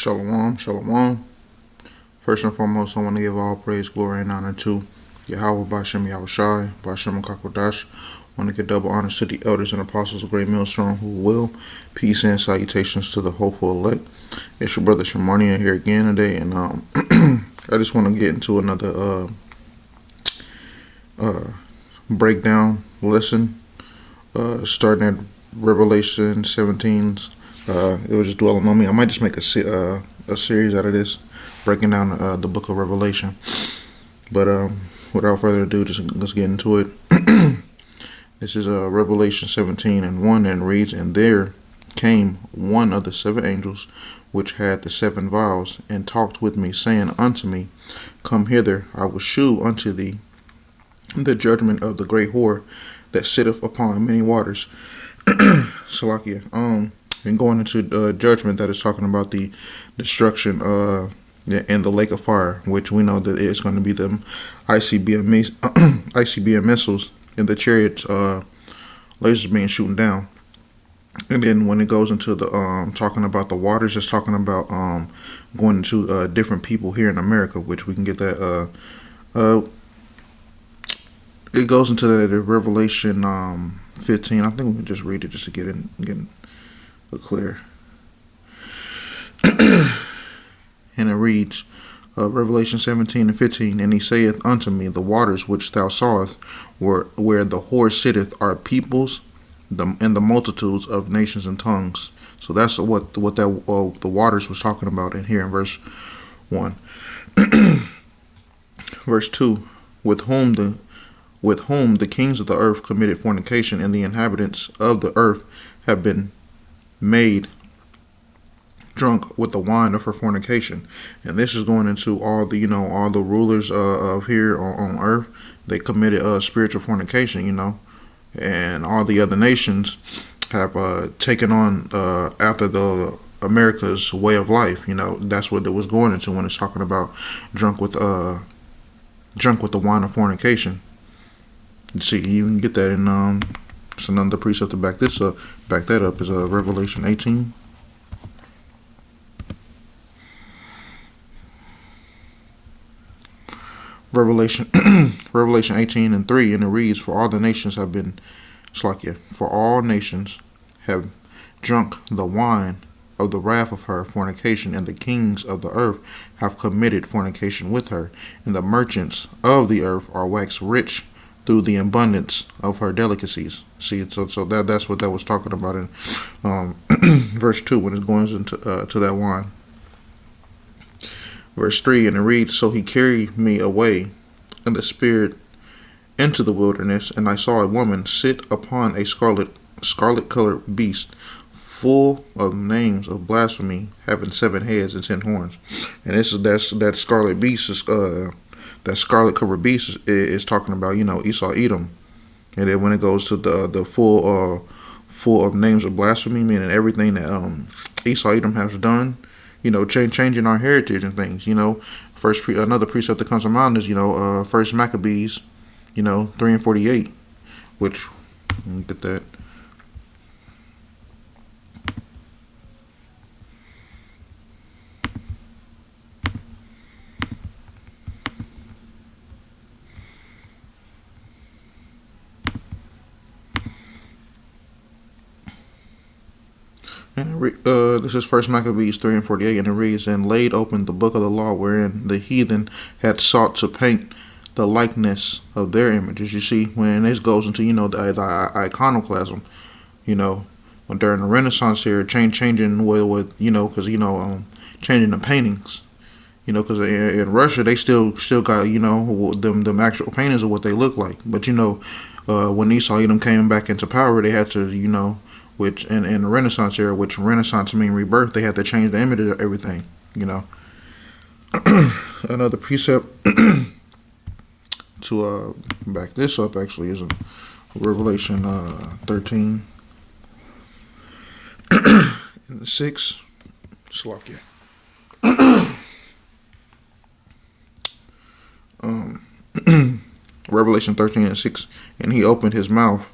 Shalom, shalom. First and foremost, I want to give all praise, glory, and honor to Yahweh Bashem Yahushai, Bashem Kakodash. I want to give double honors to the elders and apostles of Great Millstone who will. Peace and salutations to the hopeful elect. It's your brother Shamarnia here again today, and I just want to get into another breakdown lesson, starting at Revelation 17's. It was just dwelling on me. I might just make a series out of this, breaking down the book of Revelation. But without further ado, let's get into it. This is Revelation 17:1, and reads, "And there came one of the seven angels, which had the seven vials, and talked with me, saying unto me, Come hither, I will shew unto thee the judgment of the great whore that sitteth upon many waters." Salakia. And going into judgment, that is talking about the destruction in the lake of fire, which we know that it's going to be them ICBM missiles and the chariots lasers being shooting down. And then when it goes into the talking about the waters, it's talking about going into different people here in America, which we can get that. It goes into the Revelation 15. I think we can just read it just to get clear. And it reads, Revelation 17:15, "And he saith unto me, The waters which thou sawest, where the whore sitteth, are peoples, and the multitudes of nations and tongues." So that's what that the waters was talking about in here in verse 1. Verse 2, with whom the kings of the earth committed fornication, and the inhabitants of the earth have been made drunk with the wine of her fornication. And this is going into all the rulers of here on earth. They committed spiritual fornication, and all the other nations have taken on after the America's way of life. That's what it was going into when it's talking about drunk with the wine of fornication. You see, you can get that in it's another precept to back that up is Revelation 18. Revelation 18:3, and it reads, For all nations have drunk the wine of the wrath of her fornication, and the kings of the earth have committed fornication with her, and the merchants of the earth are waxed rich through the abundance of her delicacies. See, so that's what that was talking about in verse 2 when it goes into to that wine. Verse 3, and it reads, So he carried me away in the spirit into the wilderness, and I saw a woman sit upon a scarlet-colored beast, full of names of blasphemy, having 7 heads and 10 horns. And that scarlet beast is that scarlet-covered beast is talking about Esau Edom. And then when it goes to the full of names of blasphemy, meaning everything that Esau Edom has done, changing our heritage and things. Another precept that comes to mind is First Maccabees, 3:48, which let me get that. And this is First Maccabees 3:48, and it reads, And laid open the book of the law, wherein the heathen had sought to paint the likeness of their images. You see, when this goes into the iconoclasm, when during the Renaissance here, changing with because changing the paintings, because in Russia they still got them actual paintings of what they look like, but when Esau Edom came back into power, they had to which in the Renaissance era, which Renaissance mean rebirth, they had to change the image of everything. Another precept to back this up actually is in Revelation 13 and 6. Slakia. Revelation 13:6, and he opened his mouth,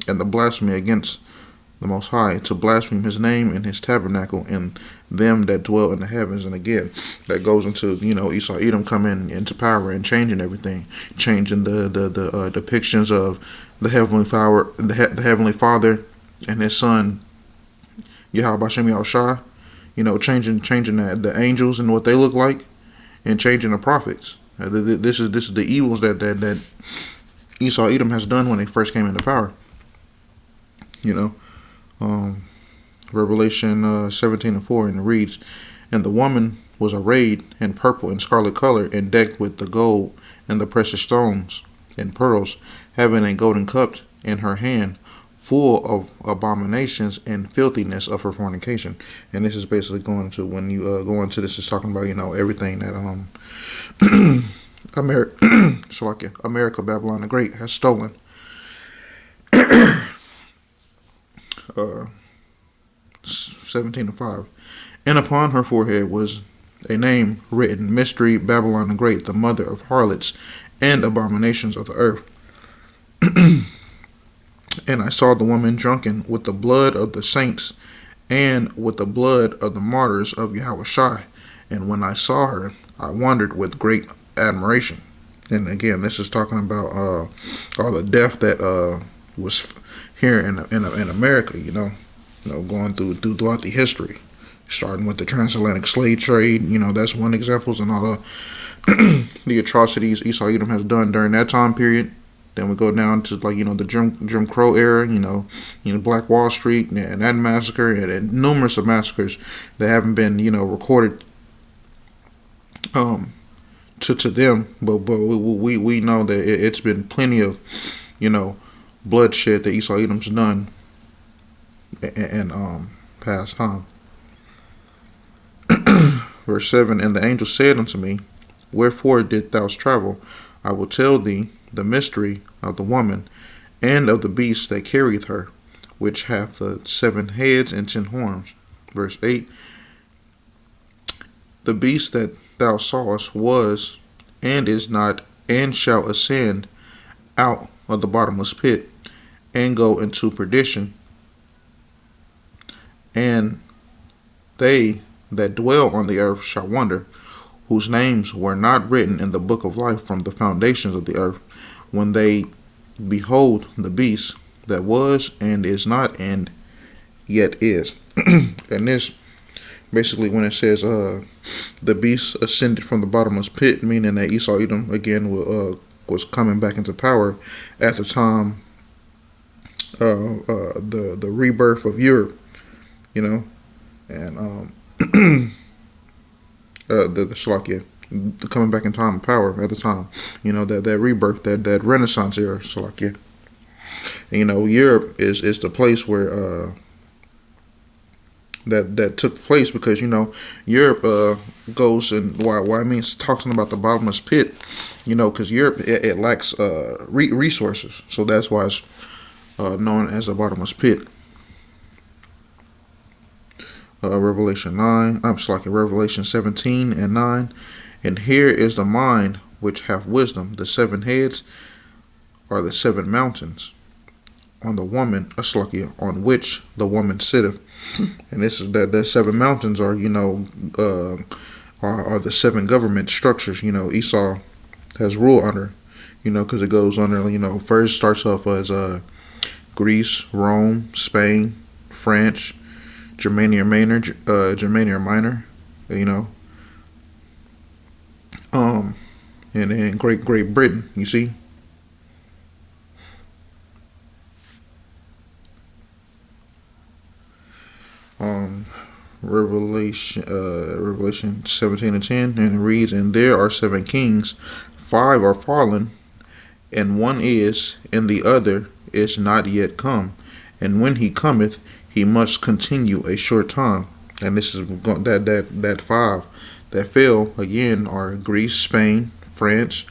and the blasphemy against the Most High, to blaspheme His name and His tabernacle and them that dwell in the heavens. And again, that goes into Esau Edom coming into power and changing everything, changing the depictions of the heavenly Father, the heavenly Father and His Son Yahweh Bashem Yahushua. Changing the angels and what they look like, and changing the prophets. This is the evils that Esau Edom has done when they first came into power. Revelation 17:4, and it reads, "And the woman was arrayed in purple and scarlet color, and decked with the gold and the precious stones and pearls, having a golden cup in her hand, full of abominations and filthiness of her fornication." And this is basically going to, when you go into this, is talking about everything that America, Babylon the Great, has stolen. 17:5, and upon her forehead was a name written, Mystery, Babylon the Great, the mother of harlots and abominations of the earth. And I saw the woman drunken with the blood of the saints and with the blood of the martyrs of Yahushua. And when I saw her, I wondered with great admiration. And again, this is talking about all the death that was here in America, going throughout the history, starting with the transatlantic slave trade. That's one example, and all the atrocities Esau Edom has done during that time period. Then we go down to the Jim Crow era, Black Wall Street and that massacre, and numerous of massacres that haven't been recorded to them, but we know that it's been plenty of bloodshed that Esau Edom's done in past time. Verse 7, and the angel said unto me, Wherefore didst thou travel? I will tell thee the mystery of the woman, and of the beast that carrieth her, which hath the 7 heads and 10 horns. Verse 8, the beast that thou sawest was, and is not, and shall ascend out of the bottomless pit, and go into perdition. And they that dwell on the earth shall wonder, whose names were not written in the book of life from the foundations of the earth, when they behold the beast that was, and is not, and yet is. And this, basically, when it says the beast ascended from the bottomless pit, meaning that Esau Edom again was coming back into power at the time the rebirth of Europe, and the Salakia, coming back in time of power at the time, that rebirth, that Renaissance era, Salakia. And, Europe is the place where that took place, because Europe goes, and why I mean it's talking about the bottomless pit, because Europe it lacks resources, so that's why it's known as the bottomless pit. Revelation 17:9, and here is the mind which hath wisdom. The 7 heads are the 7 mountains on the woman, on which the woman sitteth. And this is that the 7 mountains are are the 7 government structures Esau has rule under, because it goes under, first starts off as Greece, Rome, Spain, France, Germania Minor, and then Great Britain, you see. Revelation 17:10, and it reads, and there are 7 kings, 5 are fallen, and one is, and the other is not yet come, and when he cometh, he must continue a short time. And this is that 5 that fell again are Greece, Spain, France,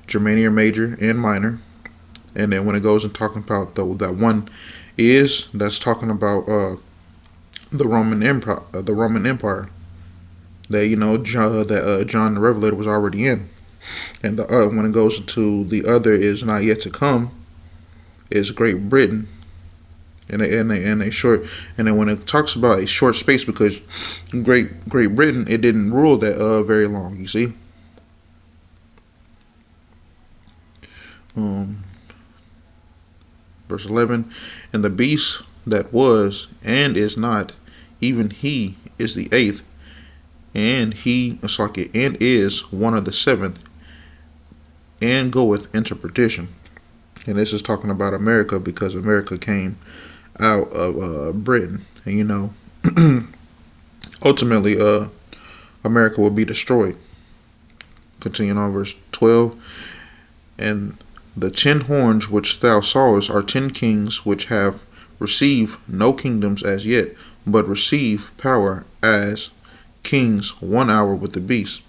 Germania Major and Minor. And then when it goes and talking about that one is, that's talking about the Roman Empire, that John the Revelator was already in. And when it goes to the other is not yet to come, is Great Britain. and they short, and then when it talks about a short space, because Great Britain, it didn't rule that very long. You see, um, verse 11, and the beast that was and is not, even he is the eighth, and he and is one of the seventh, and goeth into perdition. And this is talking about America, because America came out of Britain, and ultimately, America will be destroyed. Continuing on, verse 12, and the 10 horns which thou sawest are 10 kings, which have received no kingdoms as yet, but receive power as kings 1 hour with the beast.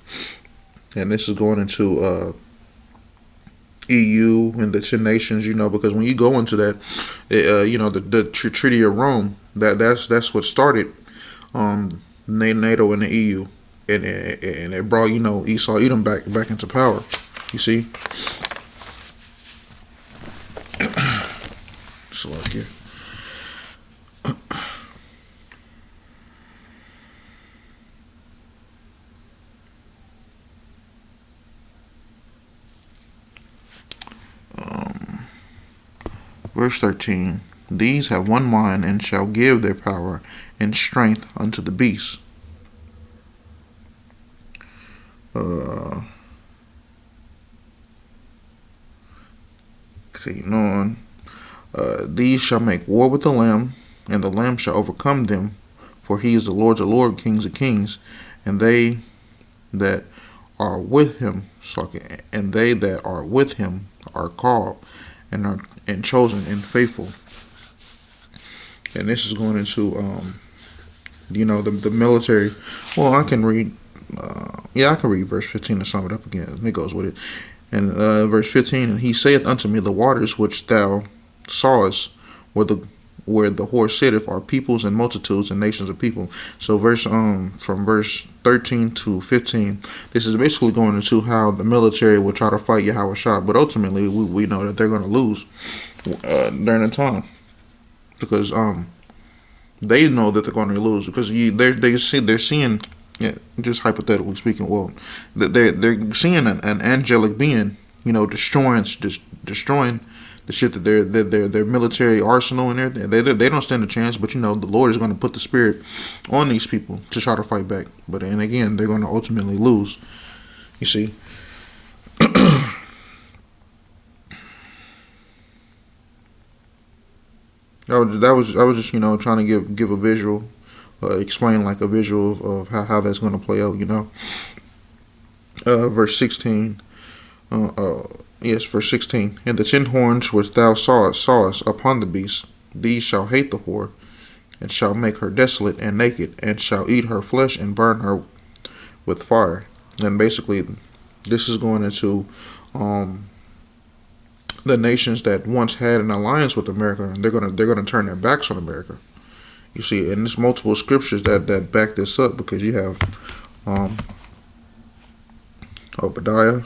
And this is going into EU and the 10 nations, because when you go into that, the Treaty of Rome, that's what started NATO and the EU, and it brought Esau Edom back into power. You see, so like here. Verse 13, these have one mind, and shall give their power and strength unto the beast. Continuing on, these shall make war with the Lamb, and the Lamb shall overcome them, for he is the Lord of lords, kings of kings, and they that are with him, are called, and chosen and faithful. And this is going into the military. Well, I can read verse 15 to sum it up again. It goes with it. And verse 15, and he saith unto me, the waters which thou sawest where the horse sitteth are peoples and multitudes and nations of people. So from verse 13 to 15, this is basically going into how the military will try to fight Yahweh Shah, but ultimately we know that they're going to lose during the time, because they know that they're going to lose, because they're seeing, just hypothetically speaking, well, they're seeing an angelic being, destroying the shit that their military arsenal and everything. They don't stand a chance, but the Lord is going to put the spirit on these people to try to fight back. But and again, they're going to ultimately lose. You see. I was just trying to give a visual, explain like a visual of how that's going to play out. Verse 16. Yes, verse 16. And the 10 horns which thou sawest upon the beast, these shall hate the whore, and shall make her desolate and naked, and shall eat her flesh and burn her with fire. And basically, this is going into the nations that once had an alliance with America, and they're gonna turn their backs on America. You see, and there's multiple scriptures that back this up, because you have Obadiah.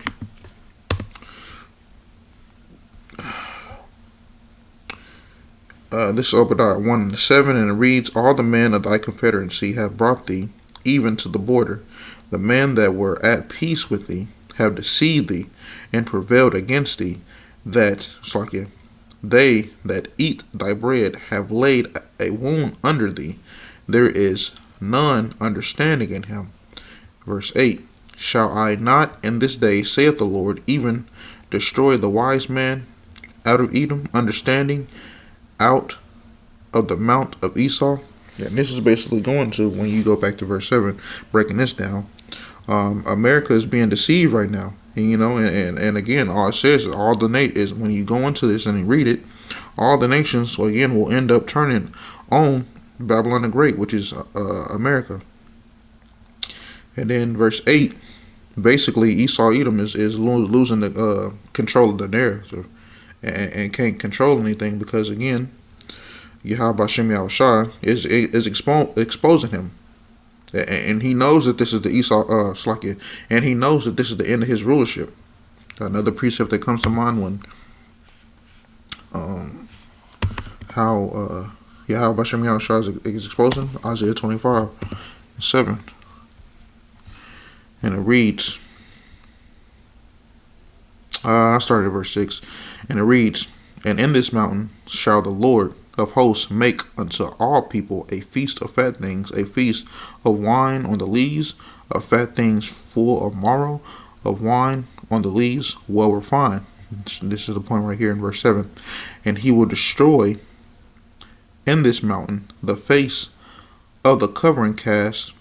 This is Obadiah 1:7, and it reads, all the men of thy confederacy have brought thee even to the border. The men that were at peace with thee have deceived thee and prevailed against thee. They that eat thy bread have laid a wound under thee. There is none understanding in him. Verse 8, shall I not in this day, saith the Lord, even destroy the wise man out of Edom, understanding out of the mount of Esau? And this is basically going to, when you go back to verse 7, breaking this down, America is being deceived right now. And again, all it says is when you go into this and you read it, all the nations again will end up turning on Babylon the Great, which is America. And then verse 8, basically Esau Edom is losing the control of the narrative, and can't control anything, because again, Yahweh Shem Yahushua is exposing him. And he knows that this is the Esau Slakia, and he knows that this is the end of his rulership. Another precept that comes to mind when Yahweh Bashem Yahushua is exposing. Isaiah 25:7. And it reads, I started at verse 6, and it reads, And in this mountain shall the Lord of hosts make unto all people a feast of fat things, a feast of wine on the lees, of fat things full of marrow, of wine on the lees well refined. This is the point right here in verse 7. And he will destroy in this mountain the face of the covering cast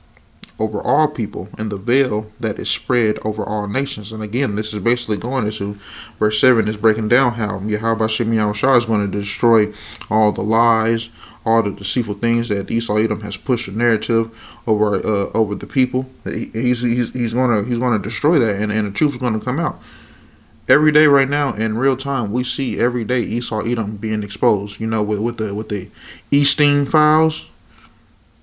over all people, and the veil that is spread over all nations. And again, this is basically going into verse 7 is breaking down how Yahweh Shem Yahushua is going to destroy all the lies, all the deceitful things that Esau Edom has pushed a narrative over the people. He's going to destroy that, and the truth is going to come out. Every day right now in real time, we see every day Esau Edom being exposed. With the Epstein files.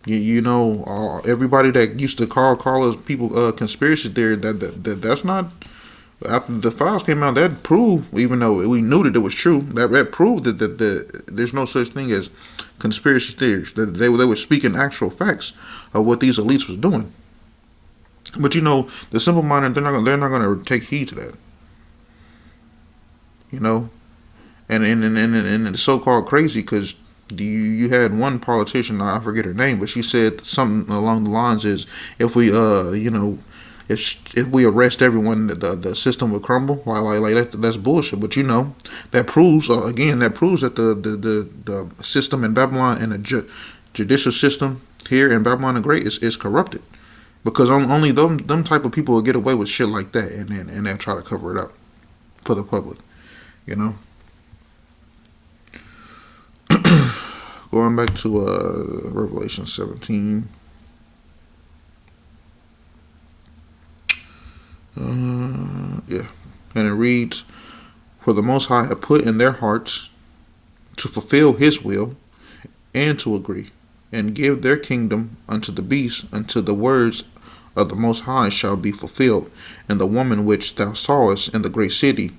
Everybody that used to call us people conspiracy theory, that's not. After the files came out, that proved, even though we knew that it was true, that proved that there's no such thing as conspiracy theories. That they were speaking actual facts of what these elites was doing. But the simple minded, they're not going to take heed to that. And it's so-called crazy because you had one politician, I forget her name, but she said something along the lines is, if we if we arrest everyone, the system will crumble. That's bullshit. But that proves that the system in Babylon and the judicial system here in Babylon the Great is corrupted, because only them type of people will get away with shit like that, and they'll try to cover it up for the public. Going back to Revelation 17. And it reads, For the Most High have put in their hearts to fulfill his will, and to agree, and give their kingdom unto the beast, until the words of the Most High shall be fulfilled, and the woman which thou sawest in the great city,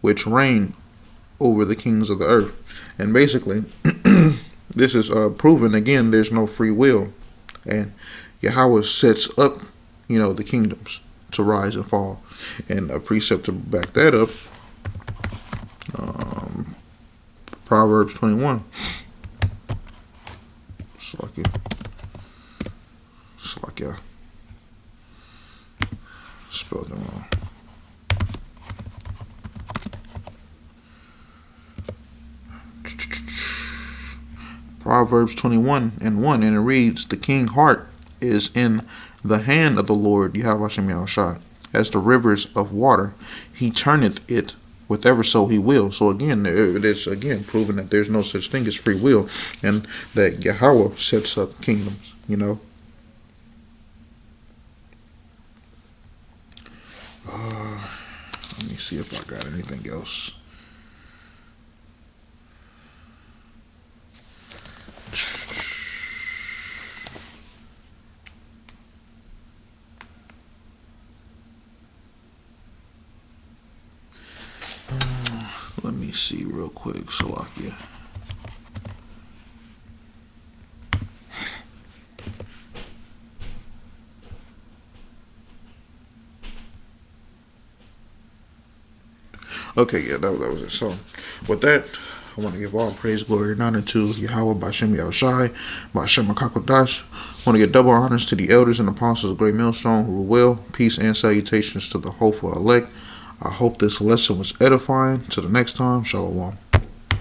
which reign over the kings of the earth. And basically, this is proven again. There's no free will, and Yahweh sets up, the kingdoms to rise and fall. And a precept to back that up, Proverbs 21. Slakia. Spelled it wrong. Proverbs 21:1, and it reads, The king's heart is in the hand of the Lord, Yahweh Shem Yahushua, as the rivers of water. He turneth it whitherso so he will. So again, it is again proven that there's no such thing as free will, and that Yahweh sets up kingdoms. Let me see if I got anything else. Let me see real quick, Salakia. Okay, yeah, that was it. So, with that, I want to give all praise, glory, and honor to Yahweh Bashem Yahushai, Bashem Akakodash. I want to give double honors to the elders and apostles of Great Millstone who were well. Peace and salutations to the hopeful elect. I hope this lesson was edifying. Till the next time, Shalom.